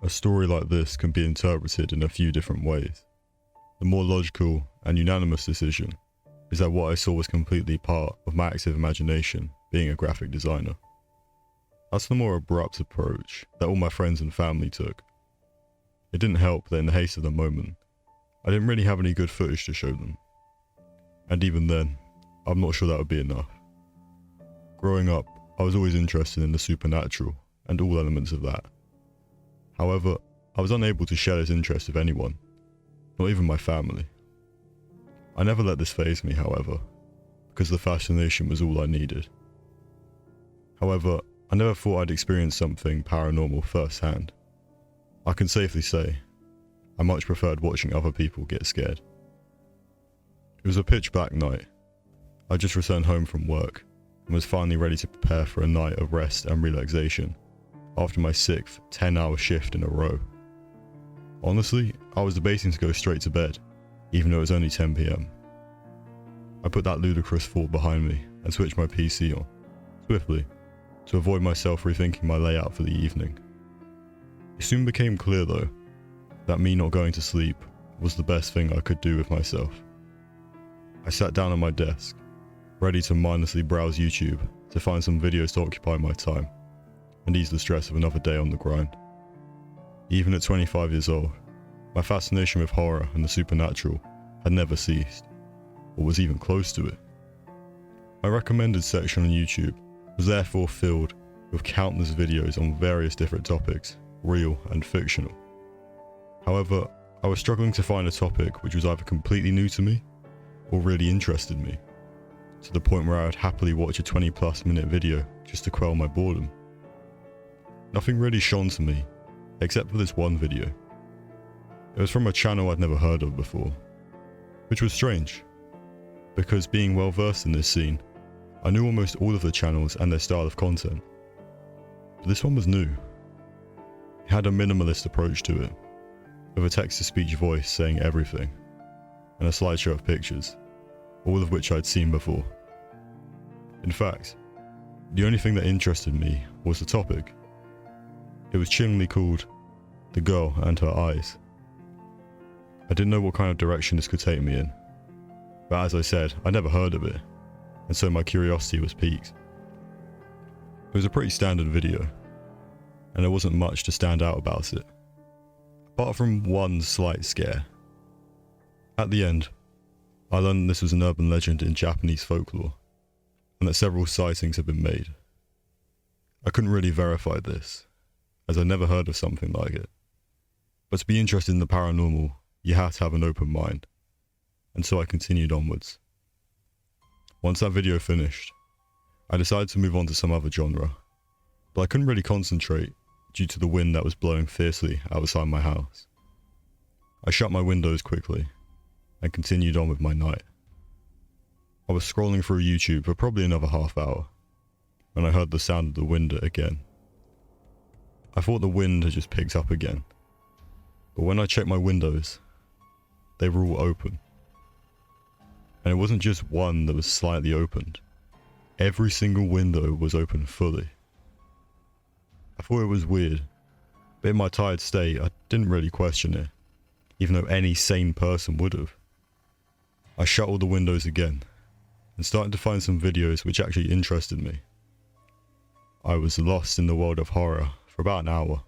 A story like this can be interpreted in a few different ways. The more logical and unanimous decision is that what I saw was completely part of my active imagination being a graphic designer. That's the more abrupt approach that all my friends and family took. It didn't help that in the haste of the moment, I didn't really have any good footage to show them. And even then, I'm not sure that would be enough. Growing up, I was always interested in the supernatural and all elements of that. However, I was unable to share this interest with anyone, not even my family. I never let this faze me, however, because the fascination was all I needed. However, I never thought I'd experience something paranormal firsthand. I can safely say, I much preferred watching other people get scared. It was a pitch black night. I just returned home from work and was finally ready to prepare for a night of rest and relaxation after my 6th 10-hour shift in a row. Honestly, I was debating to go straight to bed, even though it was only 10 PM. I put that ludicrous thought behind me and switched my PC on, swiftly, to avoid myself rethinking my layout for the evening. It soon became clear though, that me not going to sleep was the best thing I could do with myself. I sat down at my desk, ready to mindlessly browse YouTube to find some videos to occupy my time and ease the stress of another day on the grind. Even at 25 years old, my fascination with horror and the supernatural had never ceased, or was even close to it. My recommended section on YouTube was therefore filled with countless videos on various different topics, real and fictional. However, I was struggling to find a topic which was either completely new to me or really interested me, to the point where I would happily watch a 20+ minute video just to quell my boredom. Nothing really shone to me, except for this one video. It was from a channel I'd never heard of before, which was strange, because being well versed in this scene, I knew almost all of the channels and their style of content. But this one was new. It had a minimalist approach to it, with a text-to-speech voice saying everything, and a slideshow of pictures, all of which I'd seen before. In fact, the only thing that interested me was the topic. It was chillingly called The Girl and Her Eyes. I didn't know what kind of direction this could take me in, but as I said, I'd never heard of it, and so my curiosity was piqued. It was a pretty standard video, and there wasn't much to stand out about it, apart from one slight scare. At the end, I learned this was an urban legend in Japanese folklore, and that several sightings had been made. I couldn't really verify this, as I never heard of something like it. But to be interested in the paranormal, you have to have an open mind, and so I continued onwards. Once that video finished, I decided to move on to some other genre, but I couldn't really concentrate due to the wind that was blowing fiercely outside my house. I shut my windows quickly and continued on with my night. I was scrolling through YouTube for probably another half hour when I heard the sound of the wind again. I thought the wind had just picked up again, but when I checked my windows, they were all open. And it wasn't just one that was slightly opened. Every single window was open fully. I thought it was weird, but in my tired state, I didn't really question it, even though any sane person would have. I shut all the windows again, and started to find some videos which actually interested me. I was lost in the world of horror for about an hour,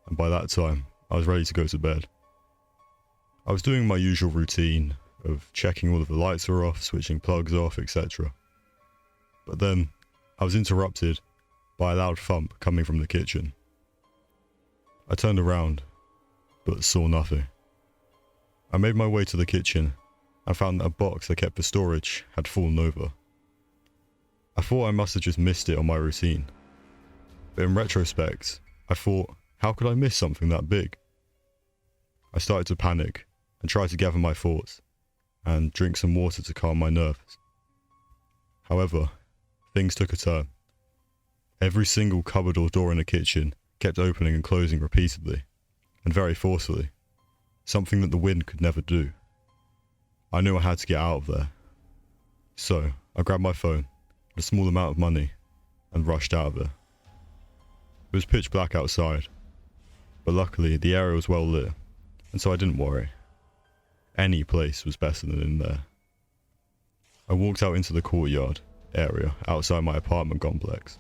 and by that time, I was ready to go to bed. I was doing my usual routine of checking all of the lights were off, switching plugs off, etc. But then, I was interrupted by a loud thump coming from the kitchen. I turned around, but saw nothing. I made my way to the kitchen and found that a box I kept for storage had fallen over. I thought I must have just missed it on my routine, but in retrospect, I thought, how could I miss something that big? I started to panic and tried to gather my thoughts and drink some water to calm my nerves. However, things took a turn. Every single cupboard or door in the kitchen kept opening and closing repeatedly, and very forcefully, something that the wind could never do. I knew I had to get out of there. So, I grabbed my phone, a small amount of money, and rushed out of there. It was pitch black outside, but luckily the area was well lit, and so I didn't worry. Any place was better than in there. I walked out into the courtyard area outside my apartment complex,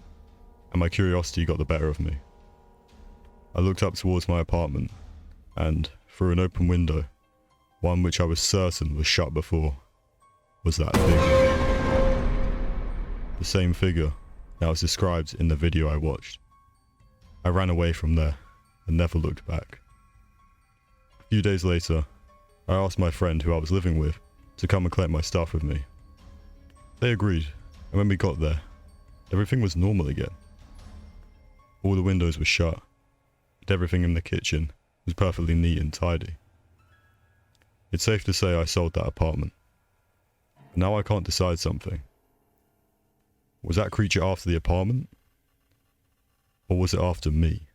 and my curiosity got the better of me. I looked up towards my apartment, and through an open window, one which I was certain was shut before, was that figure. The same figure that was described in the video I watched. I ran away from there and never looked back. A few days later, I asked my friend who I was living with to come and collect my stuff with me. They agreed, and when we got there, everything was normal again. All the windows were shut, and everything in the kitchen was perfectly neat and tidy. It's safe to say I sold that apartment. But now I can't decide something. Was that creature after the apartment? Or was it after me?